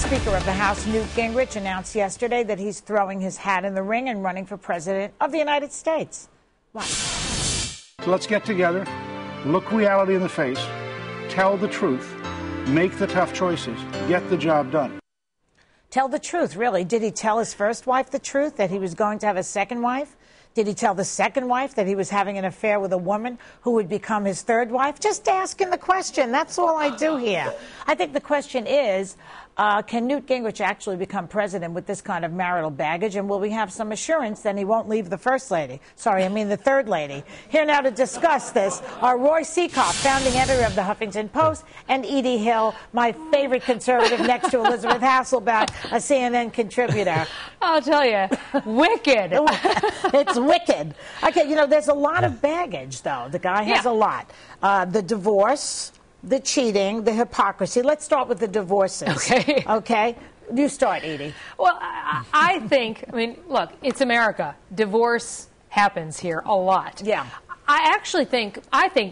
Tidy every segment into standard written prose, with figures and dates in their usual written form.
Speaker of the House, Newt Gingrich, announced yesterday that he's throwing his hat in the ring and running for President of the United States. What? So let's get together, look reality in the face, tell the truth, make the tough choices, get the job done. Tell the truth, really. Did he tell his first wife the truth, that he was going to have a second wife? Did he tell the second wife that he was having an affair with a woman who would become his third wife? Just asking the question. That's all I do here. I think the question is, can Newt Gingrich actually become president with this kind of marital baggage? And will we have some assurance that he won't leave the first lady? Sorry, I mean the third lady. Here now to discuss this are Roy Sekoff, founding editor of the Huffington Post, and Edie Hill, my favorite conservative next to Elizabeth Hasselbeck, a CNN contributor. I'll tell you, wicked. It's wicked. Okay, you know, there's a lot of baggage, though. The guy has a lot. The divorce, the cheating, the hypocrisy. Let's start with the divorces. Okay. Okay? You start, Edie. Well, I think, I mean, look, it's America. Divorce happens here a lot. Yeah. I think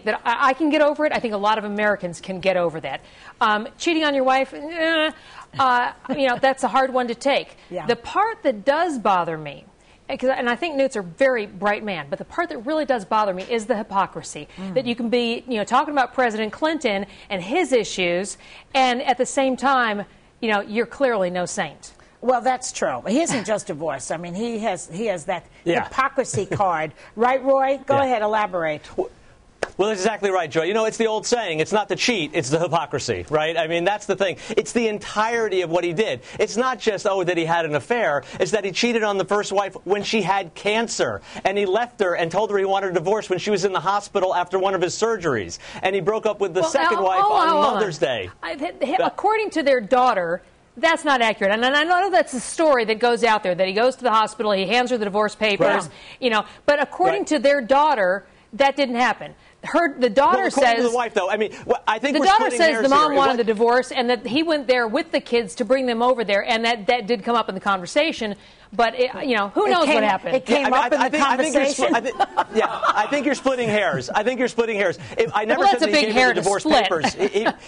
that I can get over it. I think a lot of Americans can get over that. Cheating on your wife, you know, that's a hard one to take. Yeah. The part that does bother me, and I think Newt's a very bright man, but the part that really does bother me is the hypocrisy. That you can be, you know, talking about President Clinton and his issues, and at the same time, you know, you're clearly no saint. Well, that's true. He isn't just divorced. I mean, he has that hypocrisy card. Right, Roy? Go ahead, elaborate. Well, that's exactly right, Joy. You know, it's the old saying, it's not the cheat, it's the hypocrisy, right? I mean, that's the thing. It's the entirety of what he did. It's not just, oh, that he had an affair. It's that he cheated on the first wife when she had cancer. And he left her and told her he wanted a divorce when she was in the hospital after one of his surgeries. And he broke up with the second wife on Mother's Day. According to their daughter, that's not accurate. And I know that's a story that goes out there, that he goes to the hospital, he hands her the divorce papers, you know. But according to their daughter, that didn't happen. The daughter says, to the wife, though, I mean, I think the daughter says the mom wanted the divorce and that he went there with the kids to bring them over there, and that did come up in the conversation. But, you know, who knows what happened? It came up in the conversation. I think you're splitting hairs. I think you're splitting hairs. I never said that he gave her the divorce papers.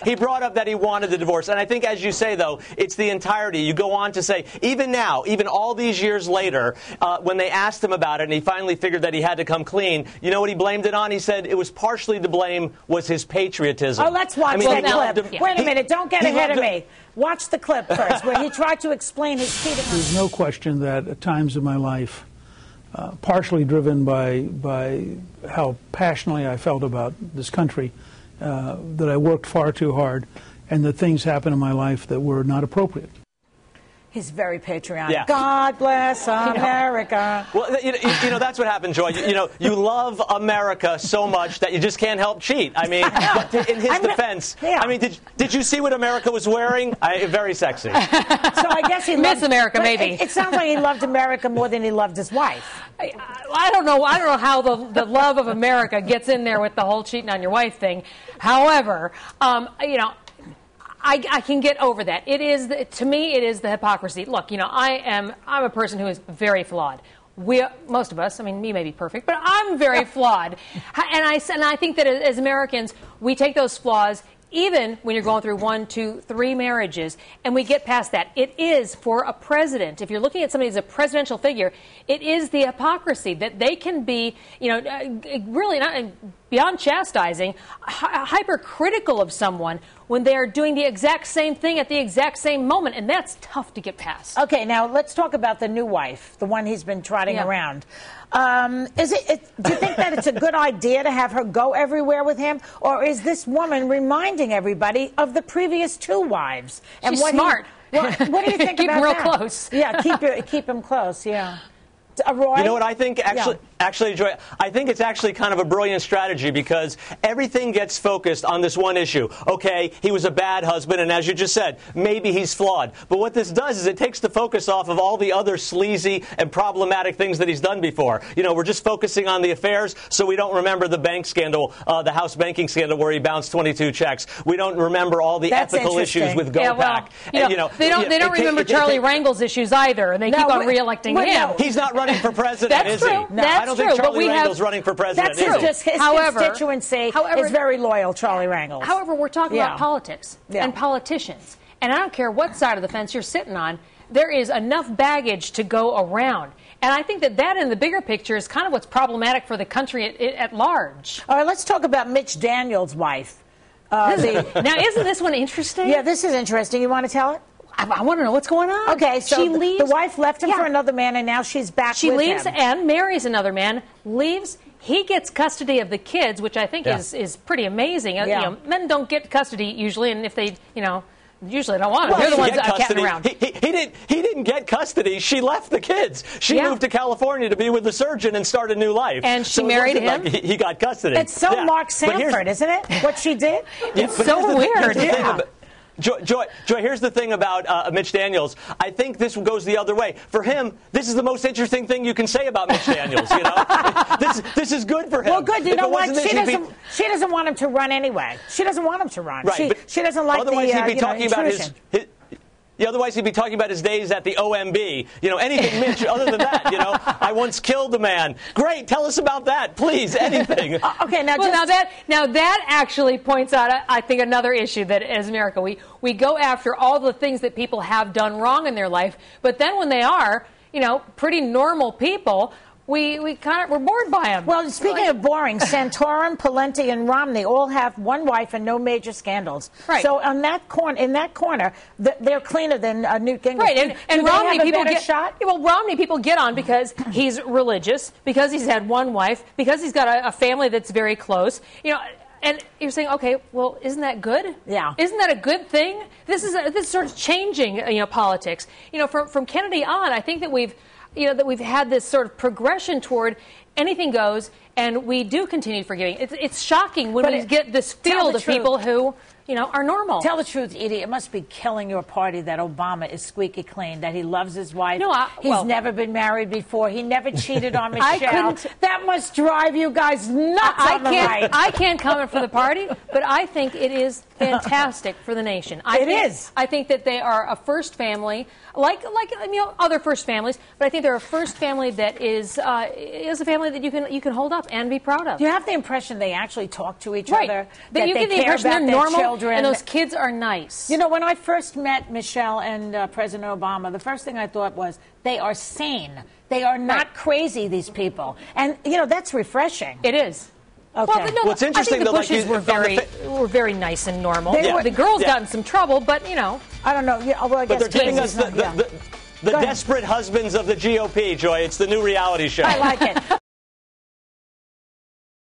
He brought up that he wanted the divorce. And I think, as you say, though, it's the entirety. You go on to say, even now, even all these years later, when they asked him about it and he finally figured that he had to come clean, you know what he blamed it on? He said it was partially to blame was his patriotism. Oh, let's watch that clip. Wait a minute. Don't get ahead of me. Watch the clip first, where he tried to explain his cheating. There's no question that at times in my life, partially driven by how passionately I felt about this country, that I worked far too hard, and that things happened in my life that were not appropriate. He's very patriotic. Yeah. God bless America. Well, you know, that's what happened, Joy. You know, you love America so much that you just can't help cheat. I mean, but in his defense, I mean, did you see what America was wearing? Very sexy. So I guess he Miss America, maybe. It sounds like he loved America more than he loved his wife. I don't know. I don't know how the love of America gets in there with the whole cheating on your wife thing. However, you know, I can get over that. It is, to me, it is the hypocrisy. Look, you know, I'm a person who is very flawed. Most of us, I mean, me may be perfect, but I'm very flawed. And I think that as Americans, we take those flaws, even when you're going through 1, 2, 3 marriages, and we get past that. It is for a president. If you're looking at somebody as a presidential figure, it is the hypocrisy that they can be, you know, really not beyond chastising, hypercritical of someone when they are doing the exact same thing at the exact same moment, and that's tough to get past. Okay, now let's talk about the new wife, the one he's been trotting around. Do you think that it's a good idea to have her go everywhere with him, or is this woman reminding everybody of the previous 2 wives? And she's smart. What do you think keep about him real that? close. Yeah, keep him close. Yeah. Roy? You know what I think? Actually, Joy, I think it's actually kind of a brilliant strategy because everything gets focused on this one issue. Okay, he was a bad husband, and as you just said, maybe he's flawed. But what this does is it takes the focus off of all the other sleazy and problematic things that he's done before. You know, we're just focusing on the affairs, so we don't remember the bank scandal, the house banking scandal where he bounced 22 checks. We don't remember all the ethical issues with GoPac. They don't remember Charlie Rangel's issues either, and they keep on re-electing him. He's not running for president, is he? No, I don't think Charlie Rangel's running for president. That's just his constituency is very loyal, Charlie Rangel. However, we're talking about politics and politicians. And I don't care what side of the fence you're sitting on, there is enough baggage to go around. And I think that in the bigger picture is kind of what's problematic for the country at large. All right, let's talk about Mitch Daniels' wife. Now, isn't this one interesting? Yeah, this is interesting. You want to tell it? I want to know what's going on. Okay, so she leaves, the wife left him for another man, and now she's back with him. She leaves and marries another man, leaves. He gets custody of the kids, which I think is pretty amazing. Yeah. You know, men don't get custody usually, and if they, usually don't want them. They're the ones that are catting around. He didn't get custody. She left the kids. She moved to California to be with the surgeon and start a new life. And she married him. Like he got custody. It's so Mark Sanford, isn't it? What she did? It's so weird. Joy, here's the thing about Mitch Daniels. I think this goes the other way. For him, this is the most interesting thing you can say about Mitch Daniels. This is good for him. Well, good. You know what? She doesn't want him to run anyway. She doesn't want him to run. Right, she doesn't like otherwise the he'd be talking about intrusion. Otherwise, he'd be talking about his days at the OMB. Anything, Mitch, other than that, I once killed a man. Great, tell us about that, please, anything. Okay, now that actually points out, I think, another issue that as America, we go after all the things that people have done wrong in their life, but then when they are, pretty normal people, we're bored by them. Well, speaking of boring, Santorum, Pawlenty, and Romney all have one wife and no major scandals. Right. So in that corner, they're cleaner than Newt Gingrich. Right, and Romney people get shot. Well, Romney people get on because he's religious, because he's had one wife, because he's got a family that's very close. And you're saying, okay, well, isn't that good? Yeah. Isn't that a good thing? This is sort of changing, politics. From Kennedy on, I think that we've had this sort of progression toward anything goes, and we do continue forgiving. It's shocking when we get this field of people who, are normal. Tell the truth, Edie. It must be killing your party that Obama is squeaky clean, that he loves his wife. No, he's never been married before. He never cheated on Michelle. That must drive you guys nuts on the right. I can't comment for the party, but I think it is fantastic for the nation. I think that they are a first family, like other first families, but I think they're a first family that is a family that you can hold up and be proud of. Do you have the impression they actually talk to each other? That you they get the care impression about they're their normal, children? and those kids are nice. When I first met Michelle and President Obama, the first thing I thought was they are sane. They are not crazy, these people. And, that's refreshing. It is. Okay. Well, no, it's interesting I think the Bushes were very nice and normal. The girls got in some trouble, but, I don't know. Yeah, well, I guess but they're giving us the desperate husbands of the GOP, Joy. It's the new reality show. I like it.